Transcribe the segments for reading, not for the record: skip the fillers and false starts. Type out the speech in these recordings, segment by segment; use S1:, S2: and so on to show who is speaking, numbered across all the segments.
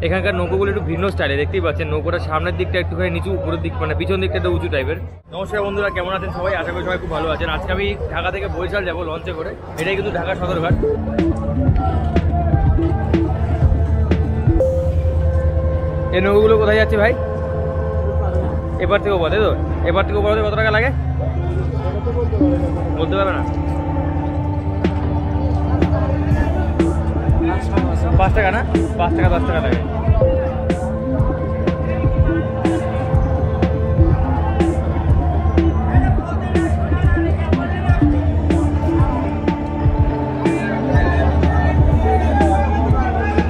S1: এখানকার নৌকোগুলো একটু ভিন্ন স্টাইলে দেখতেই পাচ্ছেন। নৌকোটা সামনের দিকটা একটুখানি নিচু, উপরের দিক মানে পিছন দিকটা একটু উঁচু টাইপের। নমস্কার বন্ধুরা, কেমন আছেন সবাই? আশা করি সবাই খুব ভালো আছেন। আজকে আমি ঢাকা থেকে বরিশাল যাবো লঞ্চে করে। এটাই কিন্তু ঢাকা সদরঘাট। এই নৌকোগুলো কোথায় যাচ্ছে ভাই? এবার থেকে ওপার, তাই তো? এবার থেকে ওপার কত টাকা লাগে বলতে পারবে না? 5 টাকা না? 5 টাকা 10 টাকা লাগে।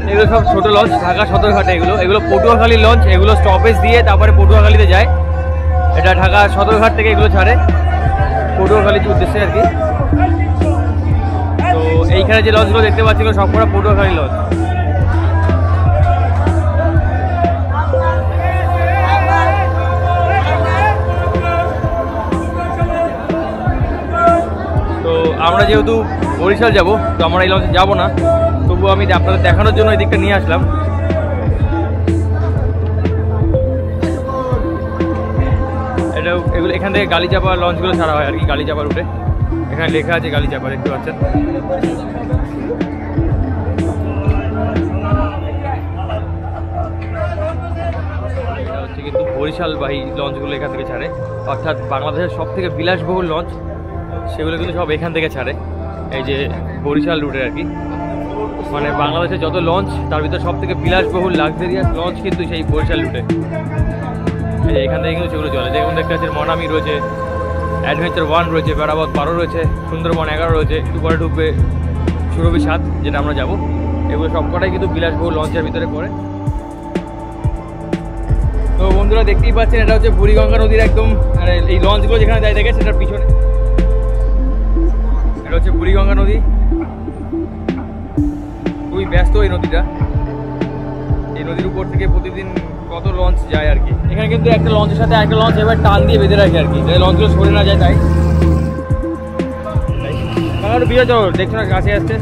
S1: এগুলো সব ছোট লঞ্চ, ঢাকা সদরঘাটে। এগুলো পটুয়াখালী লঞ্চ। এগুলো স্টপেজ দিয়ে তারপরে পটুয়াখালীতে যায়। এটা ঢাকা সদরঘাট থেকে এগুলো ছাড়ে পটুয়াখালীর উদ্দেশ্যে আর কি। তো এইখানে যে লঞ্চগুলো দেখতে পাচ্ছি সব কটা পটুয়াখালী লঞ্চ। তো আমরা যেহেতু বরিশাল যাব, তো আমরা এই লঞ্চে যাবো না, তবুও আমি আপনাদের দেখানোর জন্য এই দিকটা নিয়ে আসলাম। এগুলো এখান থেকে গালিচাপা লঞ্চগুলো ছাড়া হয় আর কি, গালিচাপা রুটে। এখানে লেখা আছে গালিচাপা, দেখতে পাচ্ছেন। এটা হচ্ছে কিন্তু বরিশালবাহী লঞ্চগুলো এখান থেকে ছাড়ে, অর্থাৎ বাংলাদেশের সব থেকে বিলাসবহুল লঞ্চ সেগুলো কিন্তু সব এখান থেকে ছাড়ে। এই যে বরিশাল রুটে আর কি, মানে বাংলাদেশের যত লঞ্চ তার ভিতরে সব থেকে বিলাসবহুল লাক্সারিয়াস লঞ্চ কিন্তু সেই বরিশাল রুটে। এখান থেকে কিন্তু সেগুলো চলে। যেমন দেখতে পাচ্ছেন মনামি রয়েছে, অ্যাডভেঞ্চার 1 রয়েছে, বেড়াবাদ 12 রয়েছে, সুন্দরবন 11 রয়েছে, একটু পরে ঢুকবে সুরভি 7 যেটা আমরা যাব। এগুলো সবকটাই কিন্তু বিলাসবহুল লঞ্চের ভিতরে পড়ে। তো বন্ধুরা দেখতেই পাচ্ছেন, এটা হচ্ছে বুড়িগঙ্গা নদীর একদম, মানে এই লঞ্চগুলো যেখানে যায় দেখে সেটার পিছনে এটা হচ্ছে বুড়িগঙ্গা নদী। খুবই ব্যস্ত এই নদীটা। এই নদীর উপর থেকে প্রতিদিন কত লঞ্চ যায় আর কি। এখানে কিন্তু একটা লঞ্চের সাথে একটা লঞ্চ এবার টান দিয়ে বেঁধে রাখে আর কি, যাতে লঞ্চগুলো সরে না যায়। তাই একটু বিয়ে যাও, দেখছো না কাছে আসছে।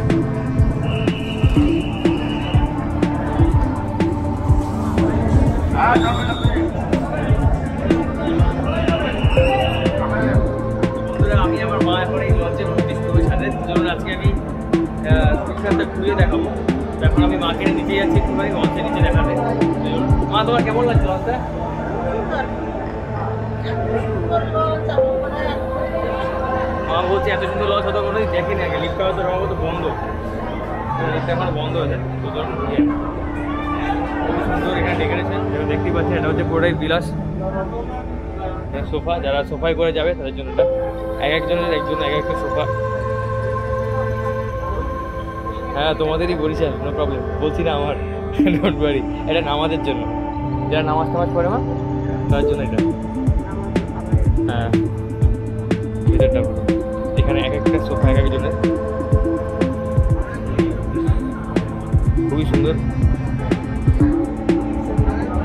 S1: আমি আমার মা এখন এই লঞ্চে সাথে জন্য আজকে আমি ঘুরিয়ে দেখাবো। এখন আমি মাকে নিচে যাচ্ছি একটুখানি লঞ্চে নিচে দেখাতে। মা, তোমার কেমন লাগছে লঞ্চটা? মা বলছে এত সুন্দর লঞ্চ হতো কোনো দেখেনি আগে। লিফ্ট হয়তো সম্ভবত বন্ধ, লিফ্ট এখন বন্ধ হয়েছে। খুব সুন্দর এখানে ডেকোরেশন দেখতেই পাচ্ছেন। এটা হচ্ছে পুরোটাই বিলাস সোফা। যারা সোফায় করে যাবে তাদের জন্য এটা এক একজনের এক একটা সোফা। হ্যাঁ, তোমাদেরই বরিশাল, নো প্রবলেম, বলছি না আমার, ডোন্ট ওয়ারি। এটা নামাজের জন্য, যারা নামাজ টামাজ পড়ে মা তার জন্য এটা। হ্যাঁ, ভিতরটা এখানে এক একটা সোফা এক একজনের, খুবই সুন্দর।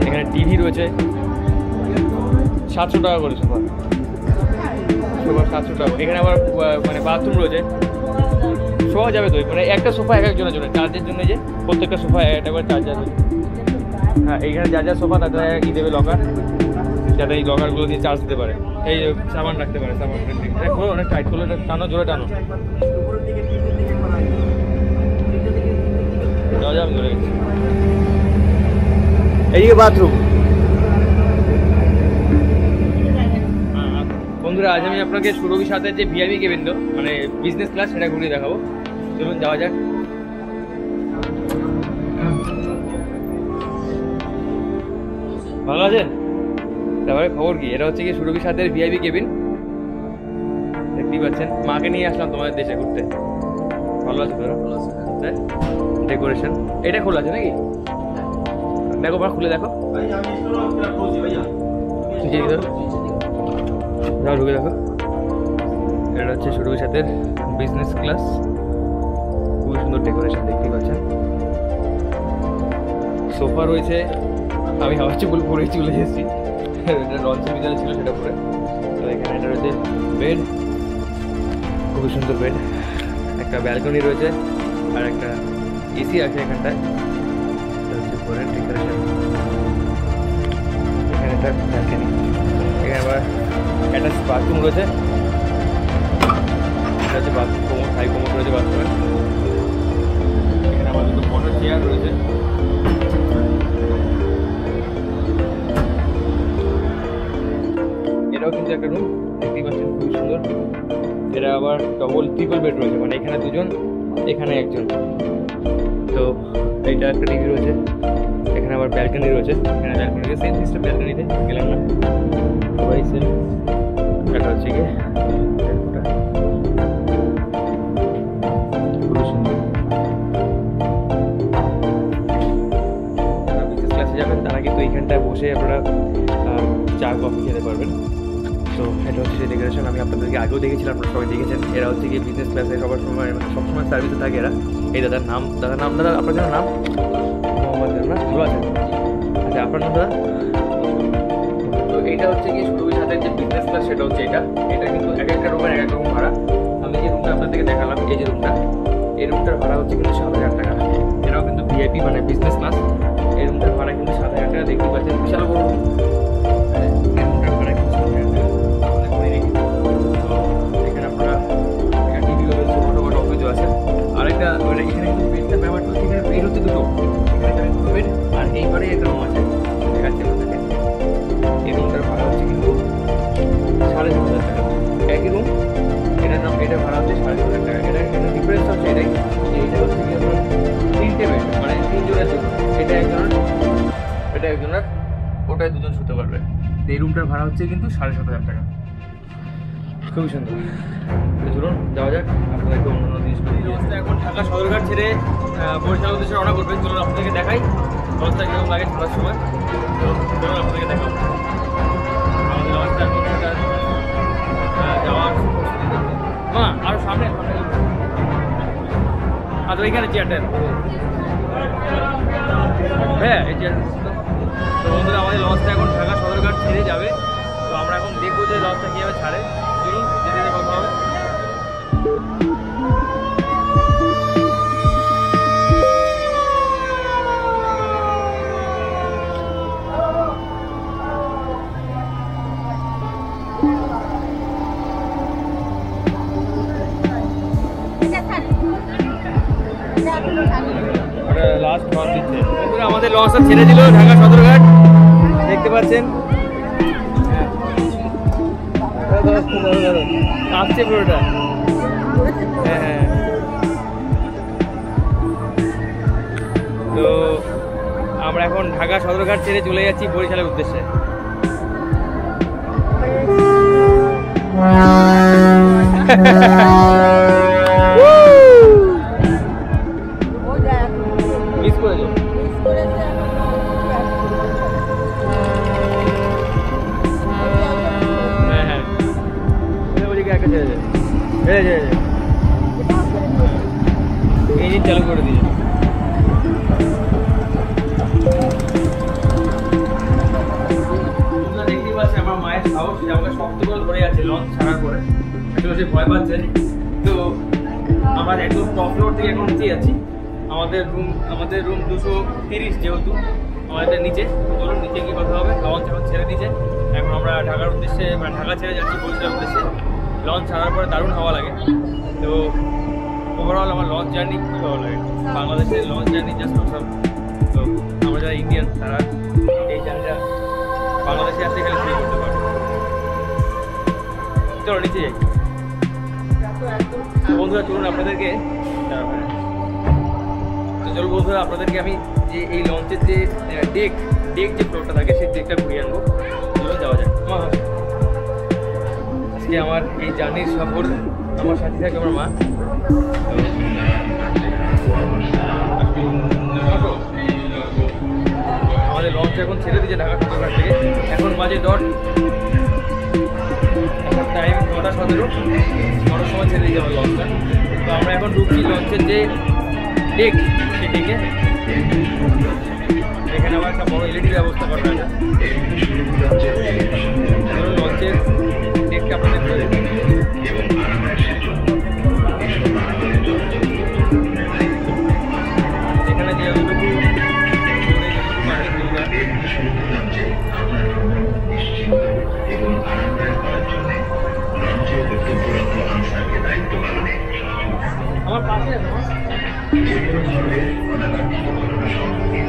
S1: এখানে টিভি রয়েছে। 700 টাকা করে সোফা 700 টাকা। এখানে আবার মানে বাথরুম রয়েছে, শোয়া যাবে তো। মানে একটা সোফা এক একজনের জন্য, চার্জের জন্য যে প্রত্যেকটা সোফা একটা করে চার্জার রয়েছে। হ্যাঁ, এইখানে যা যা সোফা তাতে কি দেবে লকার, যাতে এই লকারগুলো দিয়ে চার্জ দিতে পারে, এই সামান রাখতে পারে। সামান অনেক টাইট করলে টানো, জোরে টানো। আমি ধরে গেছি। এইদিকে বাথরুম। বন্ধুরা, আজ আমি আপনাকে সুরভি 7 যে ভিআইপি কেবিন, মানে বিজনেস ক্লাস, সেটা ঘুরিয়ে দেখাবো। চলুন যাওয়া যাক। ভালো আছেন? তারপরে খবর কি? এটা হচ্ছে কি সুরভি 7 ভিআইপি কেবিন, দেখতেই পাচ্ছেন। মাকে নিয়ে আসলাম তোমাদের দেশে ঘুরতে। ভালো আছে তোরা? ডেকোরেশন এটা খোলা আছে নাকি? দেখো মা, খুলে দেখো, যাও ঢুকে দেখো। এটা হচ্ছে সুরভি 7 বিজনেস ক্লাস। খুবই সুন্দর ডেকোরেশন দেখতেই পাচ্ছেন। সোফা রয়েছে। আমি হাওয়া চুল পরে চলে এসেছি, এটা লঞ্চের ভিতরে ছিল সেটা পরে। তো এখানে এটা রয়েছে বেড, খুবই সুন্দর বেড। একটা ব্যালকনি রয়েছে আর একটা এসি আছে এখানটায়। হচ্ছে পরে ঠিক আছে। রয়েছে, এটা হচ্ছে কোমর, হাই কোমর রয়েছে বাথরুমে। এখানে আমার দুটো বসার চেয়ার রয়েছে। এটাও কিন্তু একটা রুম, দেখতেই পাচ্ছেন খুবই সুন্দর। এটা আবার ডবল ট্রিপল বেড রয়েছে, মানে এখানে দুজন এখানে একজন। তো এইটা একটা টিভি রয়েছে, এখানে আবার ব্যালকনি রয়েছে। এখানে ব্যালকনিতে সেম সিস্টেম, ব্যালকনিতে গেলাম না সবাই সেম। এটা হচ্ছে গিয়ে খুবই সুন্দর। যারা বিজনেস ক্লাসে যাবেন তারা কিন্তু এইখানটায় বসে আপনারা চা কফি খেতে পারবেন। তো এটা হচ্ছে সেই ডেকোরেশন, আমি আপনাদেরকে আগেও দেখেছিলাম, আপনারা সবাই দেখেছেন। এরা হচ্ছে গিয়ে বিজনেস ক্লাসে সবার সময়, মানে সবসময় সার্ভিসে থাকে এরা। এই দাদার নাম, দাদা আপনার জন্য নাম মোহাম্মদ না ভালো আছেন? আচ্ছা, আপনার নাম দাদা? তো এইটা হচ্ছে গিয়ে সুরভির সাথে যে বিজনেস ক্লাস, সেটা হচ্ছে এটা কিন্তু এক একটা রুমের এক এক রকম ভাড়া। আমি যে রুমটা আপনাদেরকে দেখালাম, এই যে রুমটা, এই রুমটার ভাড়া হচ্ছে কিন্তু 7,000 টাকা। এটাও কিন্তু ভিআইপি মানে বিজনেস ক্লাস। এই রুমটার ভাড়া কিন্তু 7,000 টাকা। দেখতে পাচ্ছেন বিশাল বড় রুম। এই রুমটার ভাড়া কিন্তু 7,000 টাকা। এখানে আপনারা টিভি রয়েছে, ছোটো অফিসও আছে। আরেকটা এখানে কিন্তু বেডটার ব্যাপারটা হচ্ছে, এখানে বেড হচ্ছে দুটো, এখানে দুটো বেড, আর এইবারে একটা রুম আছে দেখাচ্ছে আপনাদেরকে। এই রুমটার ভাড়া হচ্ছে কিন্তু 7,500 টাকা। একই রুম, এটার নাম, এটার ভাড়া হচ্ছে 7,500 টাকা। এখানে ডিফারেন্স হচ্ছে এটাই, এইটা হচ্ছে কি আপনার 3টে বেড, মানে 3 জনের জন্য। এটা একজনের, এটা একজনের, ওটায় দুজন শুতে পারবে। এই রুমটার ভাড়া হচ্ছে কিন্তু 7,500 টাকা। খুবই সুন্দর। চলুন যাওয়া যাক, আপনাদেরকে অন্যান্য জিনিসগুলো। এখন ঢাকা সদরঘাট ছেড়ে বরিশাল উদ্দেশ্যে রওনা করবেন। চলুন আপনাদেরকে দেখাই লঞ্চটা কীরকম লাগে ঢাকার সময়। তো চলুন আপনাদেরকে দেখাবো আমাদের লঞ্চটা যাওয়ার। মা আরও সামনে, আর ওইখানে চেয়ারটা, হ্যাঁ এই চেয়ার। তো বন্ধুরা, আমাদের লঞ্চটা এখন ঢাকা সদরঘাট ছেড়ে যাবে। তো আমরা এখন দেখবো যে লঞ্চটা কীভাবে ছাড়ে। চলুন যেতে যেতে কথা হবে। লাস্ট লঞ্চ দিচ্ছে বন্ধুরা, আমাদের লঞ্চটা ছেড়ে দিল ঢাকা সদরঘাট, দেখতে পাচ্ছেন। আসছে পুরোটা, হ্যাঁ হ্যাঁ। তো আমরা এখন ঢাকা সদরঘাট ছেড়ে চলে যাচ্ছি বরিশালের উদ্দেশ্যে। মিস করেছো? হ্যাঁ হ্যাঁ, ইঞ্জিন চালু করে দিয়েছে। দেখতেই পাচ্ছি আমার মায়ের সাহস, যে আমাকে শক্ত করে ধরে আছে লঞ্চ ছাড়ার পরে। আসলে সে ভয় পাচ্ছে। তো আমরা একদম টপ ফ্লোর থেকে এখন নিচে যাচ্ছি। আমাদের রুম 230, যেহেতু আমাদের নিচে। চলুন নিচে গিয়ে কথা হবে। লঞ্চ এখন ছেড়ে দিয়েছে, এখন আমরা ঢাকার উদ্দেশ্যে, মানে ঢাকা ছেড়ে যাচ্ছি বরিশালের উদ্দেশ্যে। লঞ্চ ছাড়ার পরে দারুণ হাওয়া লাগে। তো ওভারঅল আমার লঞ্চ জার্নি খুবই ভালো লাগে। বাংলাদেশের লঞ্চ জার্নি জাস্ট অসাম। তো আমরা যারা ইন্ডিয়ান, তারা এই জার্নিটা বাংলাদেশে আসতে গেলে ফ্রি করতে পারে। চলো নিচে যাই বন্ধুরা। চলুন আপনাদেরকে, চলো বন্ধুরা আপনাদেরকে আমি যে এই লঞ্চের যে ডেক যে ফ্লোরটা থাকে, সেই ডেকটা ঘুরিয়ে আনবো। চলুন যাওয়া যায়। আজকে আমার এই জার্নির সফর আমার সাথে থাকে আমার মা। আমাদের লঞ্চ এখন ছেড়ে দিয়েছে ঢাকা সদরঘাট থেকে। এখন বাজে ডট, এখন টাইম 9:17। 9টার সময় ছেড়ে দিয়েছে আমার লঞ্চটা। তো আমরা এখন ঢুকছি লঞ্চের যে ডেক, সেই ডেকে। এখানে আবার একটা বড় এলইডি ব্যবস্থা করা আছে। লঞ্চের ডেকটা আপনাদের করে দেবেন। এখানে যে আমার পাশে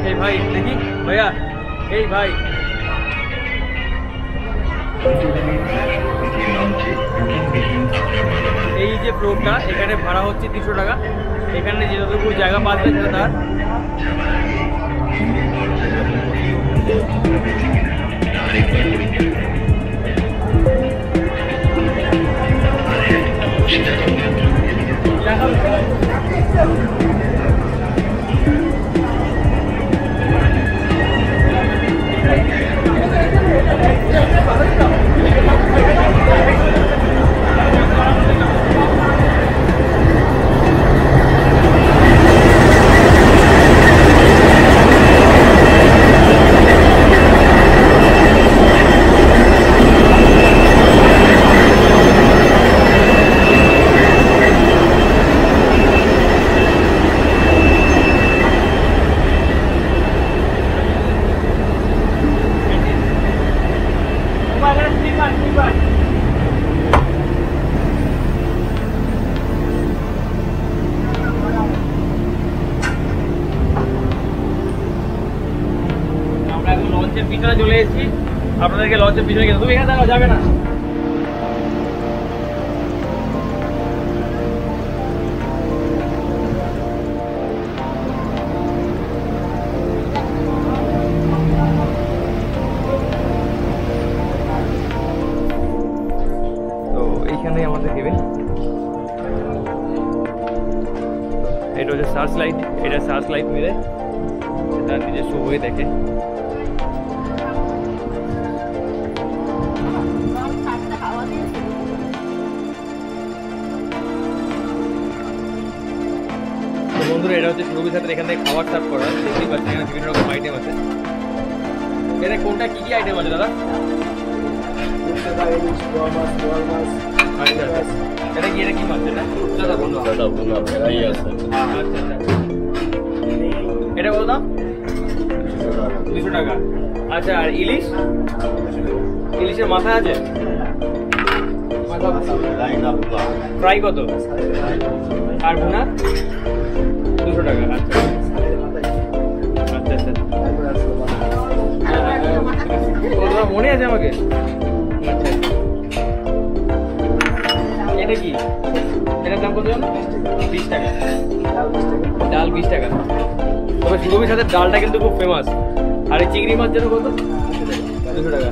S1: এই ভাই দেখি ভাইয়া, এই ভাই এই যে ফ্লোরটা এখানে ভাড়া হচ্ছে 300 টাকা। এখানে যতটুকু জায়গা পাচ্ছে সেটা তার। লঞ্চের পিছনে চলে এসেছি, আপনাদেরকে লঞ্চের পিছনে গেছে। তুমি এখানে দাঁড়াও, যাবে না। তো এইখানে আমাদের কেবিন। এটা হচ্ছে সার্চ লাইট, এটা সার্চ লাইট মিলে তার নিজস্ব বই দেখে। বন্ধুরা এটা হচ্ছে সুরভি সাথে এখান থেকে খাবার সার্ভ করা, দেখতেই পাচ্ছেন এখানে বিভিন্ন রকম আইটেম আছে। এখানে কোনটা কি কি আইটেম আছে দাদা? এটা কি, এটা কি মাছ? এটা বলো দাম 200 টাকা। আচ্ছা, আর ইলিশ? ইলিশের মাথা আছে? ফ্রাই কত? আর ভুনা 200 টাকা। আচ্ছা আচ্ছা আচ্ছা, তোমার মনে আছে আমাকে? আচ্ছা, এটা কি? এটার দাম কত? 20 টাকা। ডাল 20 টাকা। তবে সুরভির সাথে ডালটা কিন্তু খুব ফেমাস। আর এই চিংড়ি মাছ যেন কত? 200 টাকা।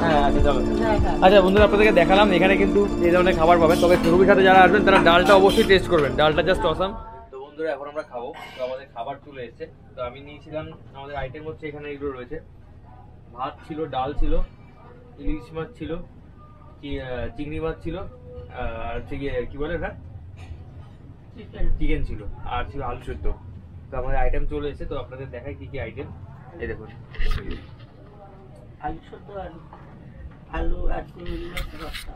S1: হ্যাঁ আচ্ছা চলো। আচ্ছা বন্ধুরা, আপনাদেরকে দেখালাম এখানে কিন্তু এই ধরনের খাবার পাবেন। তবে সুরভির সাথে যারা আসবেন তারা ডালটা অবশ্যই টেস্ট করবেন, ডালটা জাস্ট অসাম। তো বন্ধুরা এখন আমরা খাবো। তো আমাদের খাবার চলে এসেছে। তো আমি নিয়েছিলাম, আমাদের আইটেম হচ্ছে এখানে এগুলো রয়েছে। ভাত ছিল, ডাল ছিল, ইলিশ মাছ ছিল, চিংড়ি মাছ ছিল, আর হচ্ছে গিয়ে কি বলে এটা, চিকেন ছিল, আর ছিল আলু সেদ্ধ। তো আমাদের আইটেম চলে এসেছে। তো আপনাদের দেখাই কি কি আইটেম। এই দেখুন,
S2: আলু সেদ্ধ, আলু আর চিংড়ি মাছ ভর্তা।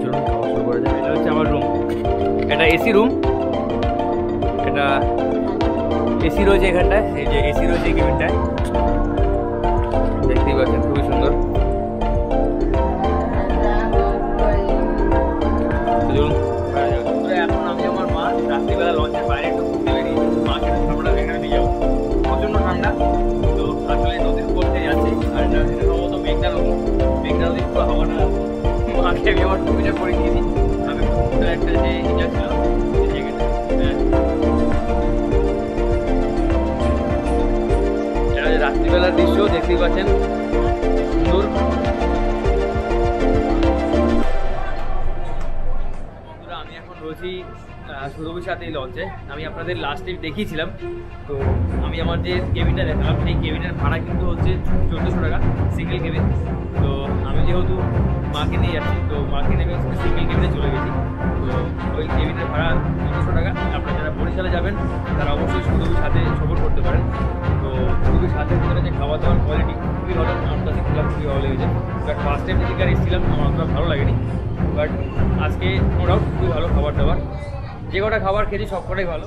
S1: চলুন খাওয়া শুরু করা যাক। এটা হচ্ছে আমার রুম, এটা এসি রুম। এটা এসি রয়েছে এখানটায়, এই যে এসি রয়েছে এই কেবিনটায়, দেখতেই পাচ্ছেন খুবই সুন্দর। এখন আমি আমার মা রাত্রিবেলা লঞ্চের বাইরে একটু ঘুরতে বেরিয়েছি, মাকে আমরা এখানে নিয়ে যাবো। প্রচন্ড ঠান্ডা, তো আসলে নদীর উপর থেকে যাচ্ছি। আর এটা সম্ভবত মেঘনা নদী, মেঘনা নদীর পুরো হাওয়াটা মাকে আমি আমার টুপিটা পরে দিয়েছি। আমি একটা যে ইটা ছিল রাত্রিবেলার দৃশ্য দেখতেই পাচ্ছেন, সুন্দর। বন্ধুরা আমি এখন রয়েছি সুরভির সাথে এই লঞ্চে। আমি আপনাদের লাস্ট টাইম দেখিয়েছিলাম। তো আমি আমার যে কেবিনটা দেখালাম সেই কেবিনের ভাড়া কিন্তু হচ্ছে 1400 টাকা সিঙ্গেল কেবিন। তো আমি যেহেতু মাকে নিয়ে যাচ্ছি, তো মাকে নেমে সিঙ্গেল কেবিনে চলে গেছি। তো ওই কেবিনের ভাড়া 1400 টাকা। আপনারা যারা বরিশালে যাবেন তারা অবশ্যই সুরভির সাথে সফর করতে পারেন। তো সুরভির সাথে ভিতরে যে খাওয়া দাওয়ার কোয়ালিটি খুবই ভালো, আমার কাছে খেলাম খুবই ভালো লেগেছে। বাট ফার্স্ট টাইম যেদিনকার এসেছিলাম আমার অতটা ভালো লাগেনি, বাট আজকে নো ডাউট খুবই ভালো খাবার দাবার। যে কটা খাবার খেয়েছি সব কটাই ভালো।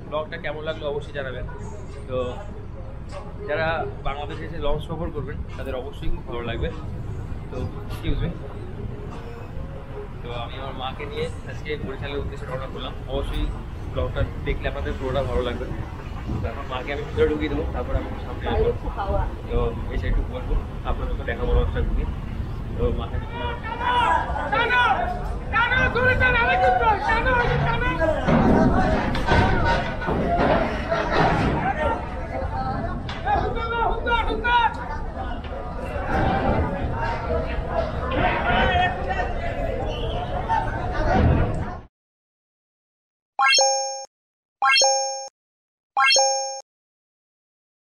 S1: ব্লগটা কেমন লাগলো অবশ্যই জানাবেন। তো যারা বাংলাদেশে এসে লঞ্চ সফর করবেন তাদের অবশ্যই খুব ভালো লাগবে। তো এক্সকিউজ মি। তো আমি আমার মাকে নিয়ে আজকে বরিশালের উদ্দেশ্যে রওনা করলাম। অবশ্যই ব্লগটা দেখলে আপনাদের পুরোটা ভালো লাগবে। তো এখন মাকে আমি ভিতরে ঢুকিয়ে দেবো, তারপর আমি সামনে আসবো। তো এসে একটু বলবো আপনাদেরকে দেখাবো রথটা ঢুকে। তো মাকে